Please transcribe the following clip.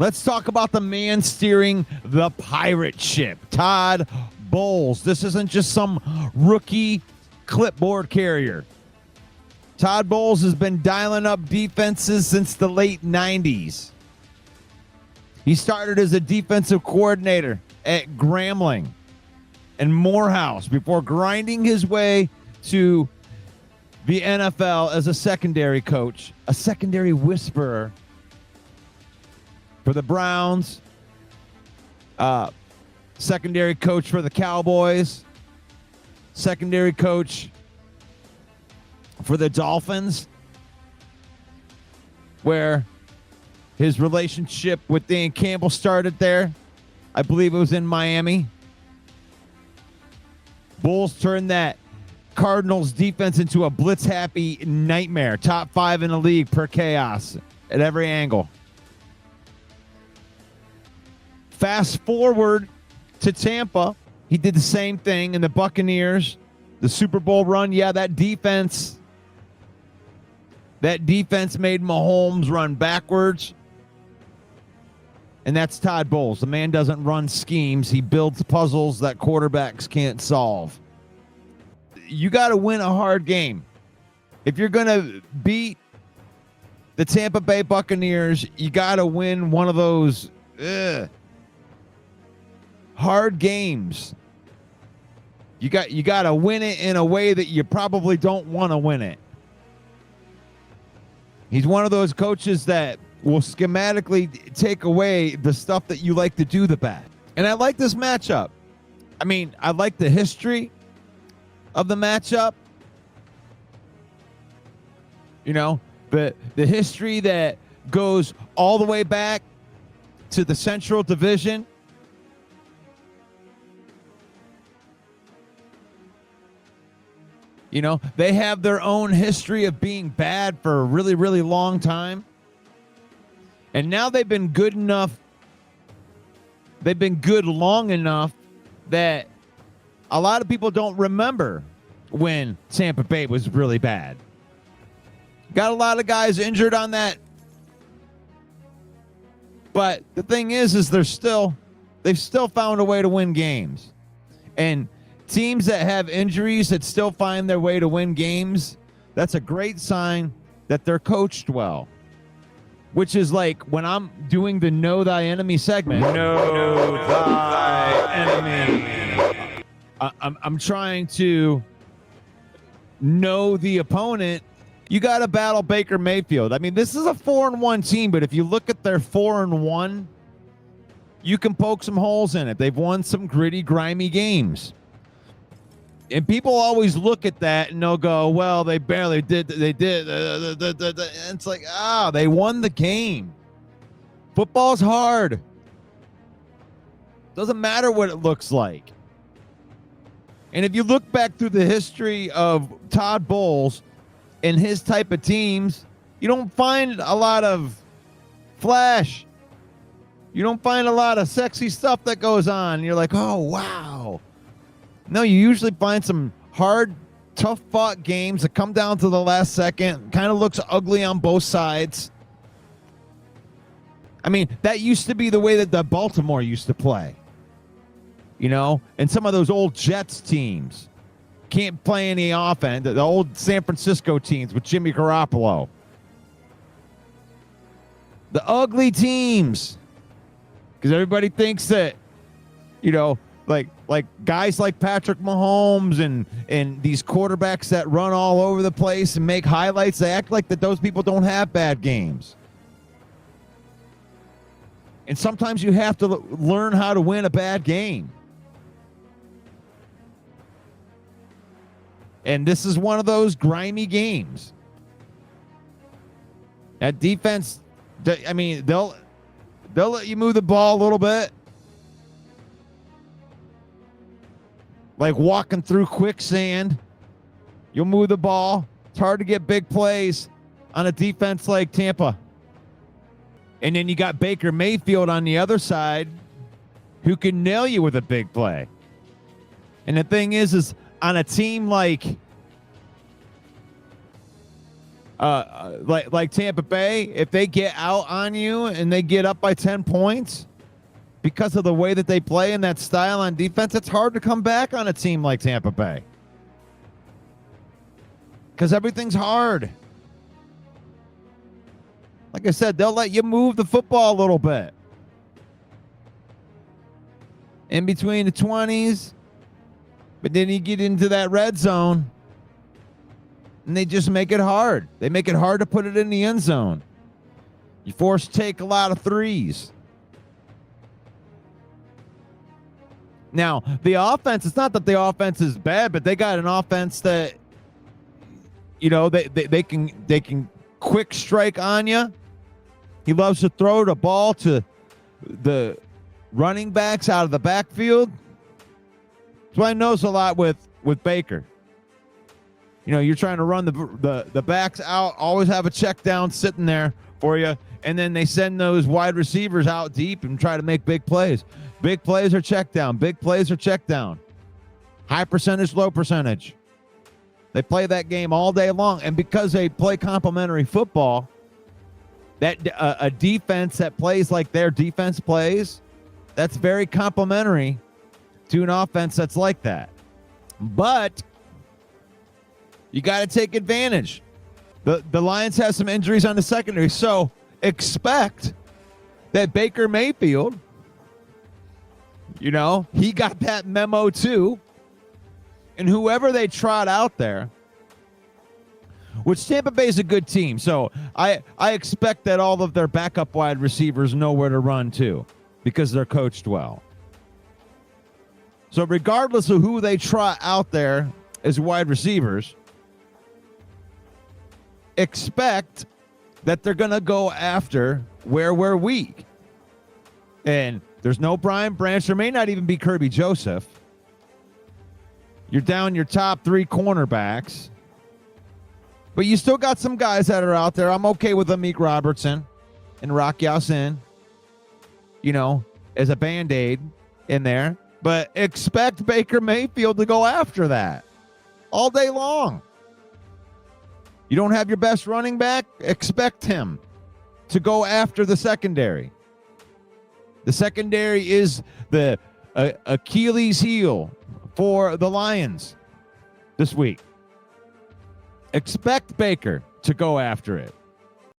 Let's talk about the man steering the pirate ship, Todd Bowles. This isn't just some rookie clipboard carrier. Todd Bowles has been dialing up defenses since the late 90s. He started as a defensive coordinator at Grambling and Morehouse before grinding his way to the NFL as a secondary coach, a secondary whisperer for the Browns, secondary coach for the Cowboys, secondary coach for the Dolphins, where his relationship with Dan Campbell started there. I believe it was in Miami. Bulls turned that Cardinals defense into a blitz-happy nightmare. Top 5 in the league per chaos at every angle. Fast forward to Tampa. He did the same thing in the Buccaneers. The Super Bowl run, yeah, that defense made Mahomes run backwards. And that's Todd Bowles. The man doesn't run schemes. He builds puzzles that quarterbacks can't solve. You got to win a hard game. If you're going to beat the Tampa Bay Buccaneers, you got to win one of those hard games. You got to win it in a way that you probably don't want to win it. He's one of those coaches that will schematically take away the stuff that you like to do the best. And I like this matchup. I mean, I like the history of the matchup. You know, the history that goes all the way back to the Central Division. You know, they have their own history of being bad for a really, really long time. And now they've been good enough. They've been good long enough that a lot of people don't remember when Tampa Bay was really bad. Got a lot of guys injured on that. But the thing is they've still found a way to win games. And teams that have injuries that still find their way to win games, that's a great sign that they're coached well. Which is like when I'm doing the Know Thy Enemy segment. Know Thy Enemy. I'm trying to know the opponent. You got to battle Baker Mayfield. I mean, this is a 4-1 team, but if you look at their 4-1, you can poke some holes in it. They've won some gritty, grimy games. And people always look at that and they'll go, well, they barely did. They did. And it's like, they won the game. Football's hard. Doesn't matter what it looks like. And if you look back through the history of Todd Bowles and his type of teams, you don't find a lot of flash. You don't find a lot of sexy stuff that goes on. You're like, oh, wow. No, you usually find some hard, tough-fought games that come down to the last second. Kind of looks ugly on both sides. I mean, that used to be the way that the Baltimore used to play. You know? And some of those old Jets teams can't play any offense. The old San Francisco teams with Jimmy Garoppolo. The ugly teams. Because everybody thinks that, you know, like guys like Patrick Mahomes and these quarterbacks that run all over the place and make highlights, they act like that those people don't have bad games. And sometimes you have to learn how to win a bad game. And this is one of those grimy games. That defense, I mean, they'll let you move the ball a little bit. Like walking through quicksand. You'll move the ball. It's hard to get big plays on a defense like Tampa. And then you got Baker Mayfield on the other side who can nail you with a big play. And the thing is on a team like like Tampa Bay, if they get out on you and they get up by 10 points because of the way that they play and that style on defense, it's hard to come back on a team like Tampa Bay because everything's hard. Like I said, they'll let you move the football a little bit in between the 20s, but then you get into that red zone and they just make it hard. They make it hard to put it in the end zone. You force to take a lot of threes. Now, the offense, it's not that the offense is bad, but they got an offense that, you know, they can quick strike on you. He loves to throw the ball to the running backs out of the backfield. That's why I knows a lot with Baker. You know, you're trying to run the backs out, always have a check down sitting there for you, and then they send those wide receivers out deep and try to make big plays. Big plays are check down. Big plays are check down. High percentage, low percentage. They play that game all day long, and because they play complementary football, that a defense that plays like their defense plays, that's very complementary to an offense that's like that. But you got to take advantage. The Lions have some injuries on the secondary, so expect that Baker Mayfield, you know, he got that memo too. And whoever they trot out there, which Tampa Bay is a good team, so I expect that all of their backup wide receivers know where to run too because they're coached well. So regardless of who they trot out there as wide receivers, expect that they're going to go after where we're weak. And there's no Brian Branch. There may not even be Kirby Joseph. You're down your top 3 cornerbacks. But you still got some guys that are out there. I'm okay with Amik Robertson and Rock Ya-Sin, you know, as a Band-Aid in there. But expect Baker Mayfield to go after that all day long. You don't have your best running back? Expect him to go after the secondary. The secondary is the Achilles heel for the Lions this week. Expect Baker to go after it.